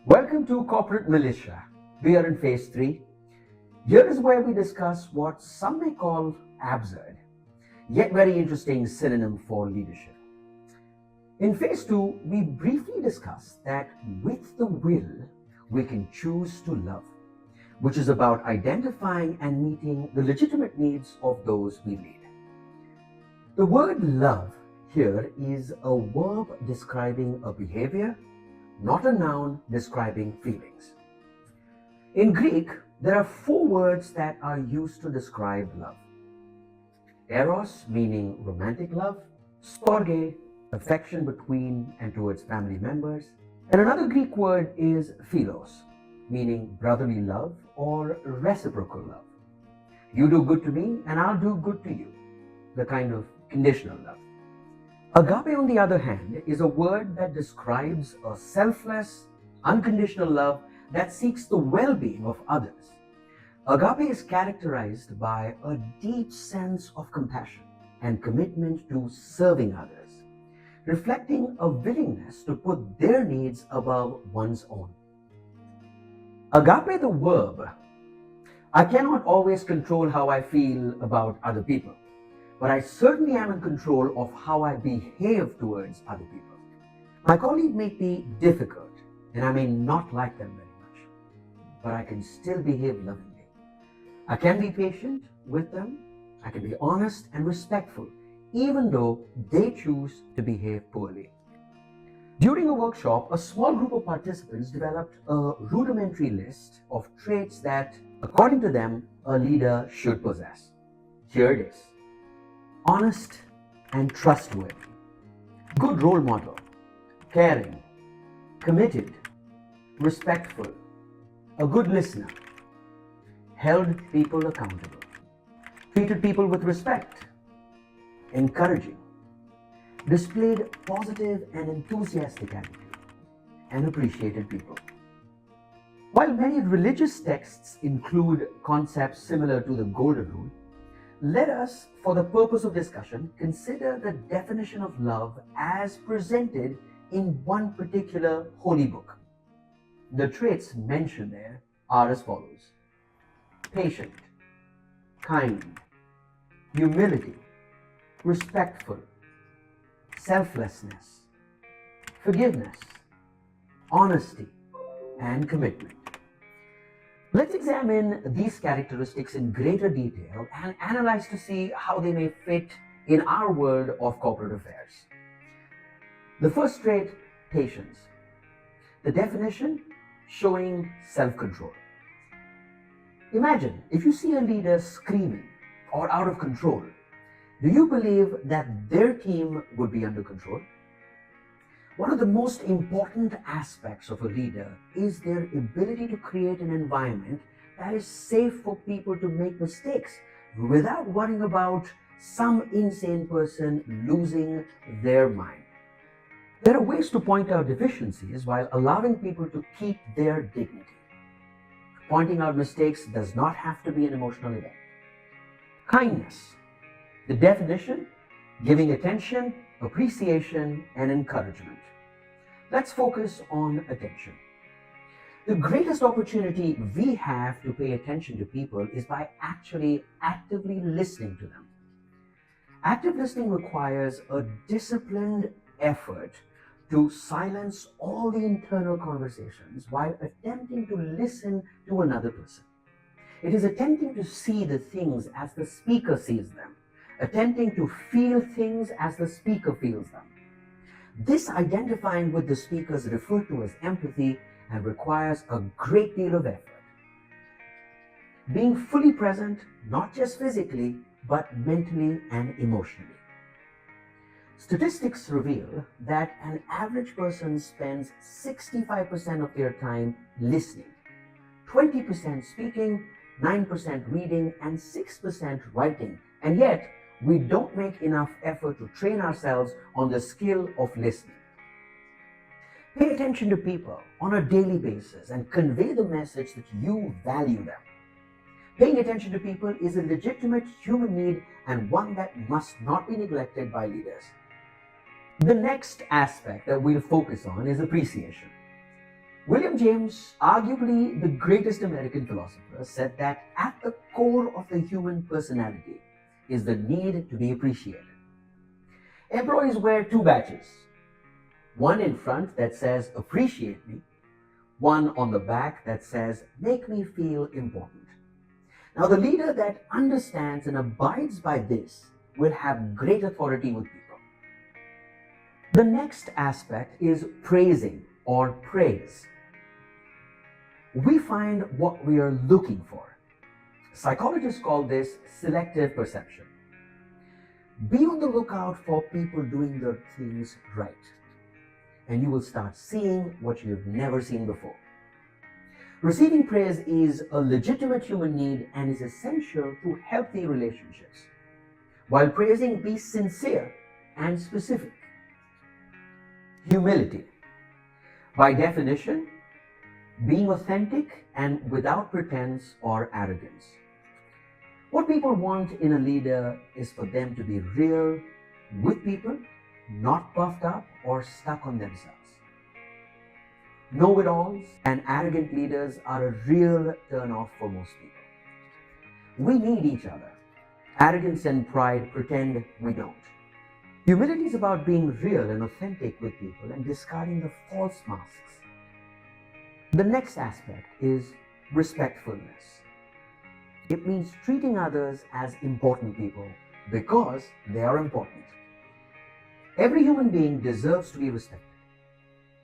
Welcome to Corporate Militia. We are in phase 3. Here is where we discuss what some may call absurd, yet very interesting synonym for leadership. In phase 2, we briefly discuss that with the will, we can choose to love, which is about identifying and meeting the legitimate needs of those we lead. The word love here is a verb describing a behavior, not a noun describing feelings. In Greek, there are 4 words that are used to describe love. Eros, meaning romantic love, storge, affection between and towards family members, and another Greek word is philos, meaning brotherly love or reciprocal love. You do good to me and I'll do good to you, the kind of conditional love. Agape, on the other hand, is a word that describes a selfless, unconditional love that seeks the well-being of others. Agape is characterized by a deep sense of compassion and commitment to serving others, reflecting a willingness to put their needs above one's own. Agape, the verb. I cannot always control how I feel about other people, but I certainly am in control of how I behave towards other people. My colleague may be difficult, and I may not like them very much, but I can still behave lovingly. I can be patient with them, I can be honest and respectful, even though they choose to behave poorly. During a workshop, a small group of participants developed a rudimentary list of traits that, according to them, a leader should possess. Here it is. Honest and trustworthy, good role model, caring, committed, respectful, a good listener, held people accountable, treated people with respect, encouraging, displayed positive and enthusiastic attitude, and appreciated people. While many religious texts include concepts similar to the Golden Rule, let us, for the purpose of discussion, consider the definition of love as presented in one particular holy book. The traits mentioned there are as follows: patient, kind, humility, respectful, selflessness, forgiveness, honesty, and commitment. Let's examine these characteristics in greater detail and analyze to see how they may fit in our world of corporate affairs. The first trait, patience. The definition, showing self-control. Imagine if you see a leader screaming or out of control, do you believe that their team would be under control? One of the most important aspects of a leader is their ability to create an environment that is safe for people to make mistakes without worrying about some insane person losing their mind. There are ways to point out deficiencies while allowing people to keep their dignity. Pointing out mistakes does not have to be an emotional event. Kindness. The definition, giving attention, appreciation, and encouragement. Let's focus on attention. The greatest opportunity we have to pay attention to people is by actually actively listening to them. Active listening requires a disciplined effort to silence all the internal conversations while attempting to listen to another person. It is attempting to see the things as the speaker sees them, attempting to feel things as the speaker feels them. This identifying with the speaker is referred to as empathy and requires a great deal of effort. Being fully present, not just physically, but mentally and emotionally. Statistics reveal that an average person spends 65% of their time listening, 20% speaking, 9% reading, and 6% writing, and yet we don't make enough effort to train ourselves on the skill of listening. Pay attention to people on a daily basis and convey the message that you value them. Paying attention to people is a legitimate human need and one that must not be neglected by leaders. The next aspect that we'll focus on is appreciation. William James, arguably the greatest American philosopher, said that at the core of the human personality is the need to be appreciated. Employees wear two badges, one in front that says appreciate me, one on the back that says make me feel important. Now, the leader that understands and abides by this will have great authority with people. The next aspect is praising or praise. We find what we are looking for. Psychologists call this selective perception. Be on the lookout for people doing their things right, and you will start seeing what you've never seen before. Receiving praise is a legitimate human need and is essential to healthy relationships. While praising, be sincere and specific. Humility. By definition, being authentic and without pretense or arrogance. What people want in a leader is for them to be real with people, not puffed up or stuck on themselves. Know-it-alls and arrogant leaders are a real turn-off for most people. We need each other. Arrogance and pride pretend we don't. Humility is about being real and authentic with people and discarding the false masks. The next aspect is respectfulness. It means treating others as important people because they are important. Every human being deserves to be respected.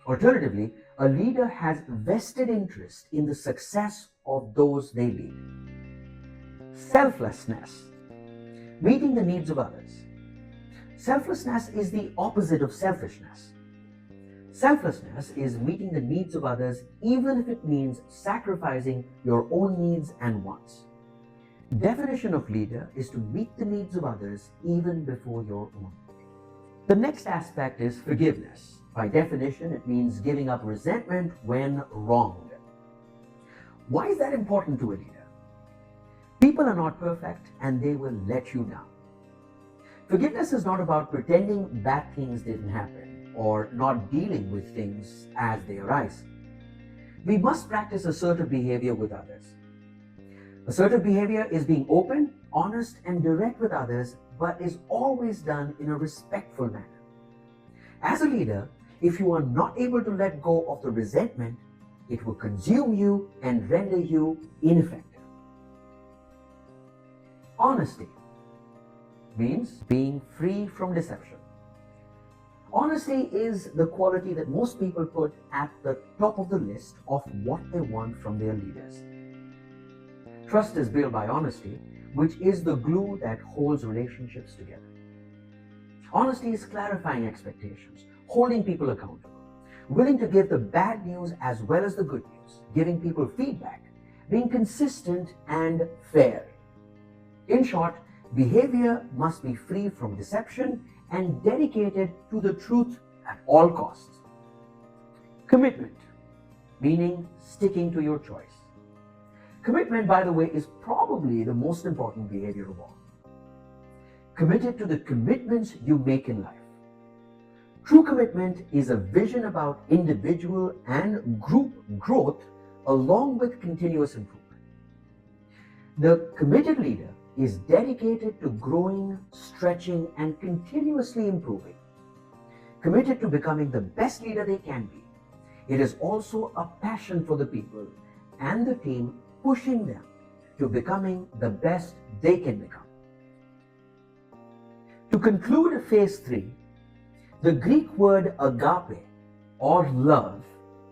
Alternatively, a leader has vested interest in the success of those they lead. Selflessness, meeting the needs of others. Selflessness is the opposite of selfishness. Selflessness is meeting the needs of others even if it means sacrificing your own needs and wants. Definition of leader is to meet the needs of others even before your own. The next aspect is forgiveness. By definition, it means giving up resentment when wronged. Why is that important to a leader? People are not perfect and they will let you down. Forgiveness is not about pretending bad things didn't happen or not dealing with things as they arise. We must practice assertive behavior with others. Assertive behavior is being open, honest, and direct with others, but is always done in a respectful manner. As a leader, if you are not able to let go of the resentment, it will consume you and render you ineffective. Honesty means being free from deception. Honesty is the quality that most people put at the top of the list of what they want from their leaders. Trust is built by honesty, which is the glue that holds relationships together. Honesty is clarifying expectations, holding people accountable, willing to give the bad news as well as the good news, giving people feedback, being consistent and fair. In short, behavior must be free from deception and dedicated to the truth at all costs. Commitment, meaning sticking to your choice. Commitment, by the way, is probably the most important behavior of all. Committed to the commitments you make in life. True commitment is a vision about individual and group growth along with continuous improvement. The committed leader is dedicated to growing, stretching, and continuously improving. Committed to becoming the best leader they can be. It is also a passion for the people and the team, pushing them to becoming the best they can become. To conclude phase 3, the Greek word agape or love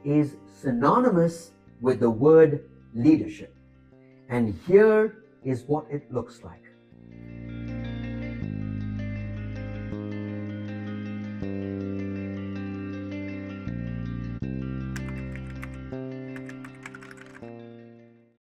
is synonymous with the word leadership. And here is what it looks like.